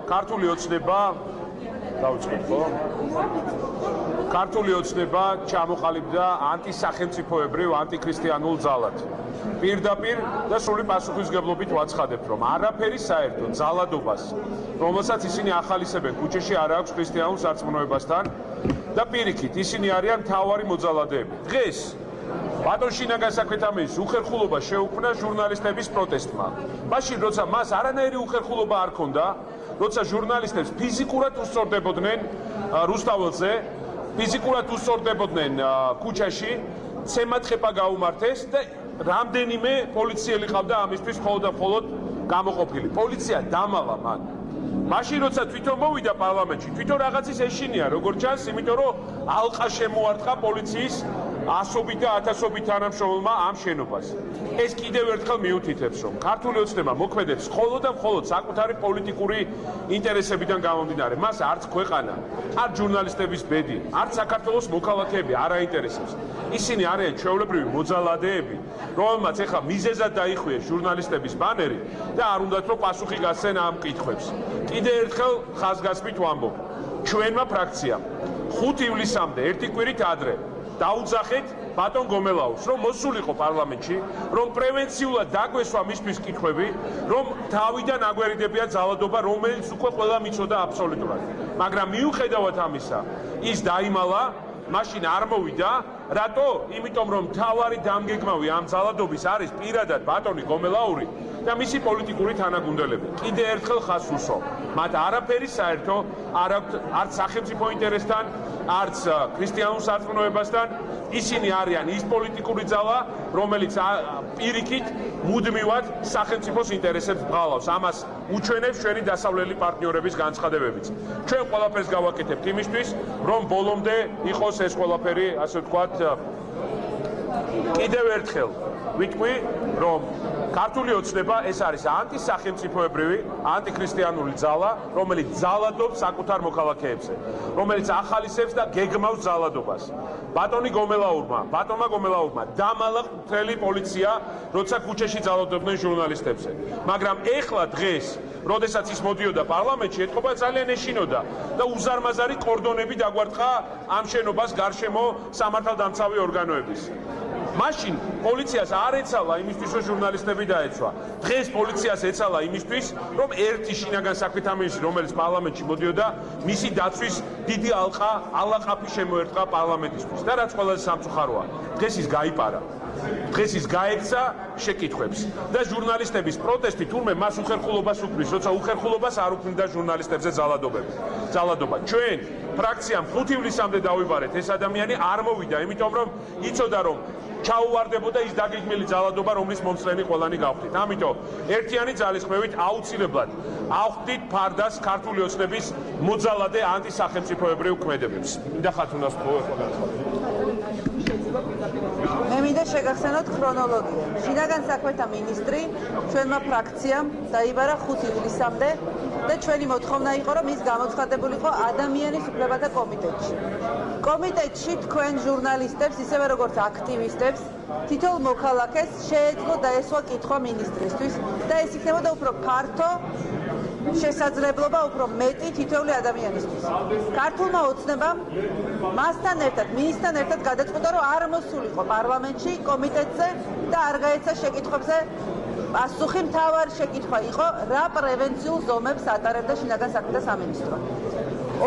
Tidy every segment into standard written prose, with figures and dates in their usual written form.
ქართული ოცნება დავიწყოთ ხო? ქართული ოცნება ჩამოყალიბდა ანტისახელმწიფოებრივ, ანტიქრისტიანულ ძალად. პირდაპირ და სრული პასუხისმგებლობით ვაცხადებთ, რომ არაფერი საერთო ძალადობას, რომელსაც ისინი ახალისებენ ქუჩაში, არ აქვს ქრისტიანულ სარწმუნოებასთან და პირიქით, ისინი არიან მთავარი მოძალადეები. დღეს ბატონ შინაგან საქმეთა მინისტრს უხერხულობა შეუქმნა ჟურნალისტების პროტესტმა. მაშინ, როცა მას არანაირი უხერხულობა არ ჰქონდა, როცა ჟურნალისტებს ფიზიკურად უსწორდებოდნენ რუსთაველზე, ფიზიკურად უსწორდებოდნენ ქუჩაში, ცემატყეპა გაუმართეს და რამდენიმე პოლიციელი ყავდა ამისთვის მხოლოდ და მხოლოდ გამოყოფილი. პოლიცია დამალა მან. მაშინ როცა თვითონ მოვიდა პარლამენტში, თვითონ რაღაცის ეშინია, როგორც ჩანს, იმიტომ რომ ალყა შემოარტყა პოლიციის ასობით და ათასობით თანამშრომელმა ამ შენობას. ეს კიდევ ერთხელ მიუთითებს, რომ ქართული ოცნება მოქმედებს მხოლოდ და მხოლოდ საკუთარი პოლიტიკური ინტერესებიდან გამომდინარე. მას არც ქვეყანა, არც ჟურნალისტების ბედი, არც საქართველოს მოქალაქეები არ აინტერესებს. ისინი არიან ჩვეულებრივი მოძალადეები, რომელმაც ეხლა მიზეზად დაიხუეს ჟურნალისტების ბანერი და არ უნდათ რომ პასუხი გასცენ ამ კითხვებს. კიდევ ერთხელ ხაზგასმით ვამბობ, ჩვენმა ფრაქციამ 5 ივლისამდე ერთი კვირით ადრე დაუძახეთ ბატონ გომელაურს, რომ მოსულიყო პარლამენტში, რომ პრევენციულად დაგვესვა მისთვის კითხვები, რომ თავიდან აგვერიდებია ძალადობა, რომელიც უკვე ყველა მიცოდა აბსოლუტურად. მაგრამ მიუხედავად ამისა, ის დაიმალა, მაშინ არ მოვიდა, რატო? იმიტომ რომ მთავარი დამგეგმავი ამ ძალადობის არის პირადად ბატონი გომელაური და მისი პოლიტიკური თანაგუნდელები. კიდევ ერთხელ ხაზს უსვამ, მათ არაფერი საერთო არ აქვთ არც სახელმწიფო ინტერესთან, არც ქრისტიანულ სარწმუნოებასთან. ისინი არიან ის პოლიტიკური ძალა, რომელიც პირიქით მუდმივად სახელმწიფოს ინტერესებს ბღალავს. ამას უჩვენებს ჩვენი დასავლელი პარტნიორების განცხადებებიც. ჩვენ ყველაფერს გავაკეთებთ იმისთვის, რომ ბოლომდე იყოს ეს ყველაფერი, ასე ვთქვათ, კიდევ ერთხელ ვიტყვი, რომ ქართული ოცნება ეს არის ანტისახელმწიფოებრივი, ანტიქრისტიანული ძალა, რომელიც ძალადობს საკუთარ მოქალაქეებზე, რომელიც ახალისებს და გეგმავს ძალადობას. ბატონმა გომელაურმა დამალა მთელი პოლიცია, როცა ქუჩაში ძალადობდნენ ჟურნალისტებზე. მაგრამ ეხლა დღეს, როდესაც ის მოდიოდა პარლამენტში, ეთყობა ძალიან ეშინოდა და უზარმაზარი კორდონები დაგვარტყა ამ შენობას გარშემო სამართალდამცავი ორგანოების. მაშინ პოლიციას არ ეცალა იმისთვის, რომ ჟურნალისტები დაეცვა. დღეს პოლიციას ეცალა იმისთვის, რომ ერთი შინაგან საქმეთა მინისტრი, რომელიც პარლამენტში მოდიოდა, მისი დაცვის დიდი ალაყაფი შემოერტყა პარლამენტისთვის. და რაც ყველაზე სამწუხაროა, დღეს ის გაიპარა. დღეს ის გაექცა შეკითხვებს და ჟურნალისტების პროტესტი თურმე მას უხერხულობას უქმნის, როცა უხერხულობას არ უქმნიდა ჟურნალისტებზე ძალადობა. ჩვენ ფრაქციამ 5 ივლისამდე დავიბარეთ, ეს ადამიანი არ მოვიდა, იმიტომ რომ იცოდა, რომ ჩაუვარდებოდა ის დაგეგმილი ძალადობა, რომლის მომსწრენი ყველანი გავხდით. ამიტომ ერთიანი ძალისხმევით აუცილებლად ავხდით ფარდას ქართული ოცნების მოძალადე ანტისახელმწიფოებრივ ქმედებებს. მინდა ხათუნას მე მინდა შეგახსენოთ ქრონოლოგია. შინაგან საქმეთა მინისტრი ჩვენმა ფრაქციამ დაიბარა 5 ივლისამდე და ჩვენი მოთხოვნა იყო, რომ ის გამოცხადებულიყო ადამიანის უფლებათა კომიტეტში. კომიტეტში თქვენ ჟურნალისტებს, ისევე როგორც აქტივისტებს, თითოეულ მოქალაქეს შეეძლო დაესვა კითხვა მინისტრისთვის და ეს იქნებოდა უფრო ფართო შესაძლებლობა, უფრო მეტი თითოეული ადამიანისთვის. ქართულმა ოცნებამ მასთან ერთად, მინისტრთან ერთად გადაწყვიტა, რომ არ მოსულიყო პარლამენტში, კომიტეტზე და არ გაეცა შეკითხვებზე პასუხი. მთავარი შეკითხვა იყო, რა პრევენციულ ზომებს ატარებდა შინაგან საქმეთა სამინისტრო.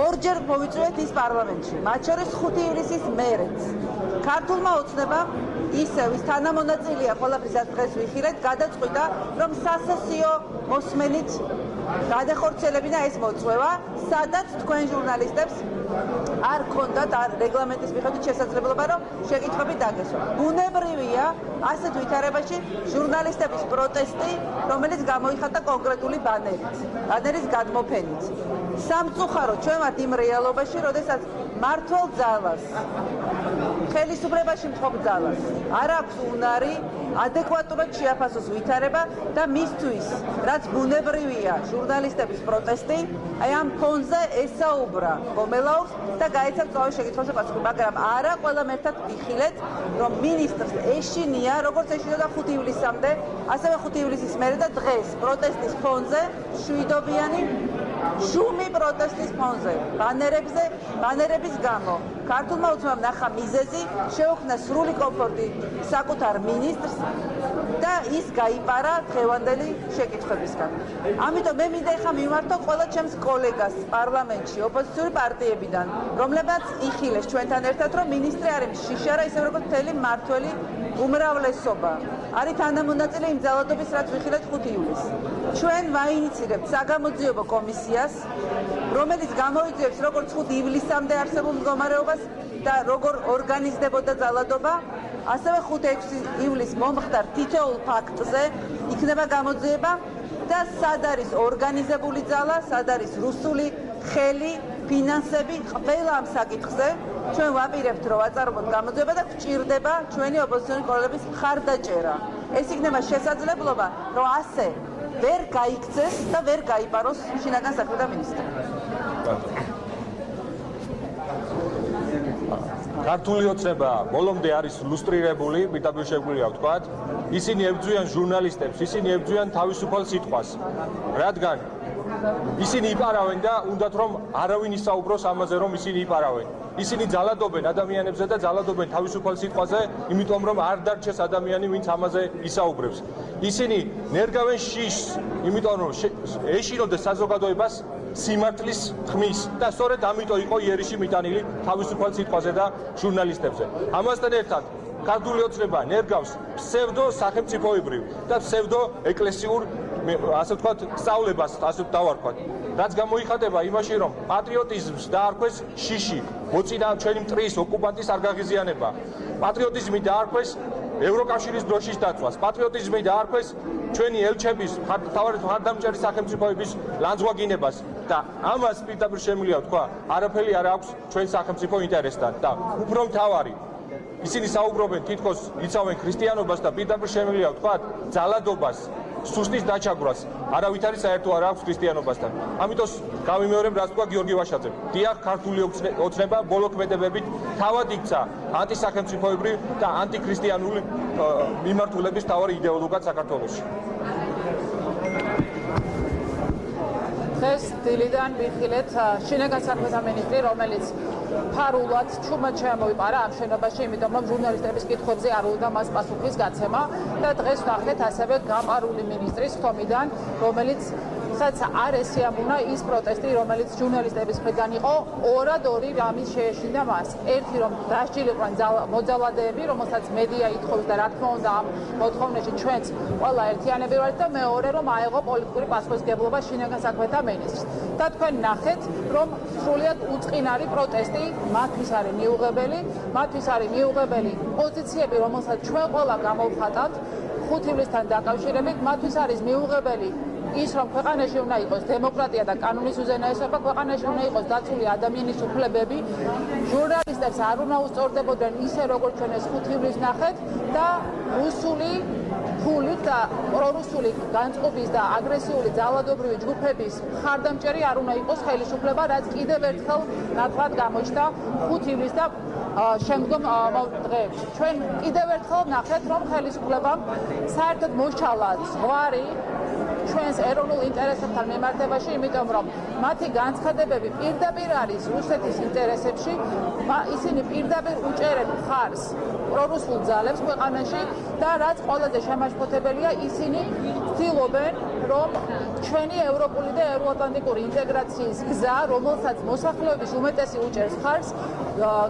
ორჯერ მოვიწვიეთ ის პარლამენტში, მათ შორის 5 ივლისის მერეც. ქართულმა ოცნებამ ისევ ის თანამონაწილეა ყველაფრისას დღეს ვიხილეთ, გადაწყვიტა, რომ სასესიო მოსმენით გადახორციელებინა ეს მოწვევა, სადაც თქვენ ჟურნალისტებს არ ქონდათ რეგლამენტის მიხედვით შესაძლებლობა, რომ შეკითხვები დაგესვა. ბუნებრივია ასეთ ვითარებაში ჟურნალისტების პროტესტი, რომელიც გამოიხატა კონკრეტული ბანერის გადმოფენით. სამწუხაროდ ჩვენ ვართ იმ რეალობაში, როდესაც მართლ ძალას, ხელისუფლებაში მყოფ ძალას არ აქვს უნარი ადეკვატურად შეაფასოს ვითარება და მისთვის, რაც ბუნებრივია ჟურნალისტების პროტესტი, აი ამ ფონზე ესაუბრა გომელაურს და გაეცა სწავლის შეკითხვებზე პასუხი, მაგრამ არა ყველამ ერთად ვიხილეთ, რომ მინისტრს ეშინია, როგორც ეშინოდა 5 ივლისამდე, ასევე 5 ივლისის მერე და დღეს პროტესტის ფონზე შვიდობიანი შუმი პროტესტის ფონზე, ბანერების გამო ქართულმა ოცნებამ ნახა მიზეზი, შეუქმნა სრული კომფორტი საკუთარ მინისტრს და ის გაიპარა დღევანდელი შეკითხვებისგან. ამიტომ მე მინდა ეხლა მიმართო ყველა ჩემს კოლეგას პარლამენტში, ოპოზიციური პარტიებიდან, რომლებმაც იხილეს ჩვენთან ერთად, რომ მინისტრი არის შიშარა, ისე როგორც მთელი მმართველი უმრავლესობა. არის თანამონაწილე იმ ძალადობის, რაც ვიხილეთ 5 ივლისს. ჩვენ ვაინიცირებთ საგამოძიებო კომისიას, რომელიც გამოიძიებს როგორც 5 ივლისამდე არსებულ მდგომარეობას და როგორ ორგანიზდებოდა ძალადობა, ასევე 5-6 ივლისს მომხდარ თითოეულ ფაქტზე იქნება გამოძიება და სად არის ორგანიზებული ძალა, სად არის რუსული ხელი, ფინანსები, ყველა ამ საკითხზე ჩვენ ვაპირებთ, რომ ვაწარმოოთ გამოძიება და გვჭირდება ჩვენი ოპოზიციური კოლეგების მხარდაჭერა. ეს იქნება შესაძლებლობა, რომ ასე ვერ გაიქცეს და ვერ გაიპაროს შინაგან საქმეთა მინისტრი. ქართული ოცნება ბოლომდე არის ლუსტრირებული, პირდაპირ შეგვიძლია ვთქვათ. ისინი ებრძვიან ჟურნალისტებს, ისინი ებრძვიან თავისუფალ სიტყვას. რადგან ისინი იპარავენ და უნდათ რომ არავინ ისაუბროს ამაზე, რომ ისინი იპარავენ. ისინი ძალადობენ ადამიანებზე და ძალადობენ თავისუფალ სიტყვაზე, იმიტომ რომ არ დარჩეს ადამიანი, ვინც ამაზე ისაუბრებს. ისინი ნერგავენ შიშს, იმიტომ რომ ეშინოდეს საზოგადოებას სიმართლის ხმის და სწორედ ამიტომ იყო იერიში მიტანილი თავისუფალ სიტყვაზე და ჟურნალისტებზე. ამასთან ერთად ქართული ოცნება ნერგავს ფსევდო სახელმწიფოებრივ და ფსევდო ეკლესიურ ასე ვთქვათ სწავლებას, ასე დავარქვათ. რაც გამოიხატება იმაში, რომ პატრიოტიზმს დაარქვეს შიში, მოწინა ჩვენი მტრის ოკუპანტის არ გაღიზიანება. პატრიოტიზმი დაარქვეს ევროკავშირის დროშის დაწვას, პატრიოტიზმი დაარქვეს ჩვენი ელჩების, მხარდამჭერი სახელმწიფოების ლანძღვაგინებას და ამას პირდაპირ შემიძლია ვთქვა, არაფერი არ აქვს ჩვენ სახელმწიფო ინტერესთან და უფრო მთავარი ისინი საუბრობენ თითქოს იცავენ ქრისტიანობას და პირდაპირ შემიძლია ვთქვათ, ძალადობას, სუსტის დაჩაგვრას არავითარი საერთო არ აქვს ქრისტიანობასთან. ამიტომ გავიმეორებ, რაც თქვა გიორგი ვაშაძემ. დიახ, ქართული ოცნება ბოლო ქმედებებით თავად იქცა ანტისახელმწიფოებრივ და ანტიქრისტიანული მიმართულების მთავარი იდეოლოგად საქართველოში. დღეს დილიდან ვიხილეთ შინაგან საქმეთა მინისტრი, რომელიც ფარულად ჩუმად შემოიპარა ამ შენობაში, იმიტომ რომ ჟურნალისტების კითხვებზე არ უნდა მას პასუხის გაცემა და დღეს ვნახეთ ასევე გამყარული მინისტრის ხომიდან, რომელიც არ ესიამუნა ის პროტესტი, რომელიც ჟურნალისტების მხრიდან იყო, ორად-ორი რამის შეეშინდა მას. ერთი, რომ დასჯილიყვნენ მოძალადეები, რომელსაც მედია ითხოვს და რა თქმა უნდა ამ მოთხოვნაში ჩვენც ყველა ერთიანები ვართ და მეორე, რომ აეღო პოლიტიკური პასუხისმგებლობა შინაგან საქმეთა მინისტრს. და თქვენ ნახეთ, რომ სრულიად უწყინარი პროტესტი მათთვის არის მიუღებელი, მათთვის არის მიუღებელი პოზიციები, რომელსაც ჩვენ ყველა გამოვხატავთ 5 ივლისთან დაკავშირებით, მათთვის არის მიუღებელი ის რომ ქვეყანაში უნდა იყოს დემოკრატია და კანონის უზენაესობა, ქვეყანაში უნდა იყოს დაცული ადამიანის უფლებები, ჟურნალისტებს არ უნდა უსწორდებოდნენ ისე როგორც ჩვენ ეს 5 ივლისს ნახეთ და რუსული ფულით და პრორუსული განწყობის და აგრესიული ძალადობრივი ჯგუფების მხარდამჭერი არ უნდა იყოს ხელისუფლება, რაც კიდევ ერთხელ ნათლად გამოჩნდა 5 ივლისს და შემდგომ დღეებში. ჩვენ კიდევ ერთხელ ნახეთ, რომ ხელისუფლებამ საერთოდ მოშალა ზღვარი ჩვენს ეროვნულ ინტერესებთან მიმართებაში, იმიტომ რომ მათი განცხადებები პირდაპირ არის რუსეთის ინტერესებში, ისინი პირდაპირ უჭერენ მხარს პრორუსულ ძალებს ქვეყანაში და რაც ყველაზე შემაშფოთებელია, ისინი ცდილობენ, რომ ჩვენი ევროპული და ევროატლანტიკური ინტეგრაციის გზა, რომელსაც მოსახლეობის უმეტესი უჭერს მხარს,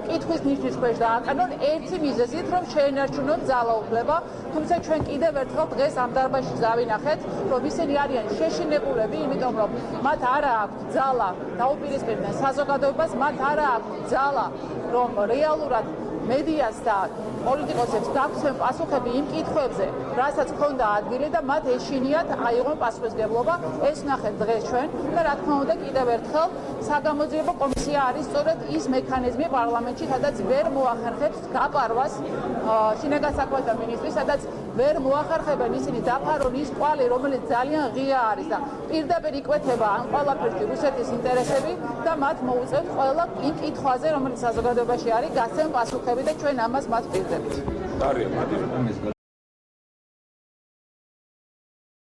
კითხვის ნიშნის ქვეშ დააყენონ ერთი მიზეზით, რომ შეენარჩუნონ ძალაუფლება, თუმცა ჩვენ კიდევ ერთხელ დღეს ამ დარბაზში დავინახეთ, რომ ისინი არიან შეშინებულები, იმიტომ რომ მათ არ აქვს ძალა დაუპირისპირდნენ საზოგადოებას, მათ არ აქვს ძალა, რომ რეალურად მედიას და პოლიტიკოსებს გაქვსენ პასუხები იმ კითხვებზე, რასაც ჰქონდა ადგილი და მათ ეშინიათ აიღონ პასუხისმგებლობა. ეს ვნახეთ დღეს ჩვენ და რა თქმა უნდა კიდევ ერთხელ საგამოძიებო კომისია არის სწორედ ის მექანიზმი პარლამენტში, სადაც ვერ მოახერხებს გაპარვას შინაგან საქმეთა მინისტრი, სადაც ვერ მოახერხებენ ისინი დაფარონ ის კვალი, რომელიც ძალიან ღია არის და პირდაპირ იკვეთება ამ ყველაფერში რუსეთის ინტერესები და მათ მოუწევთ ყველა იმ კითხვაზე, რომელიც საზოგადოებაში არის, გასცენ პასუხები და ჩვენ ამას მათ ვპირდებთ.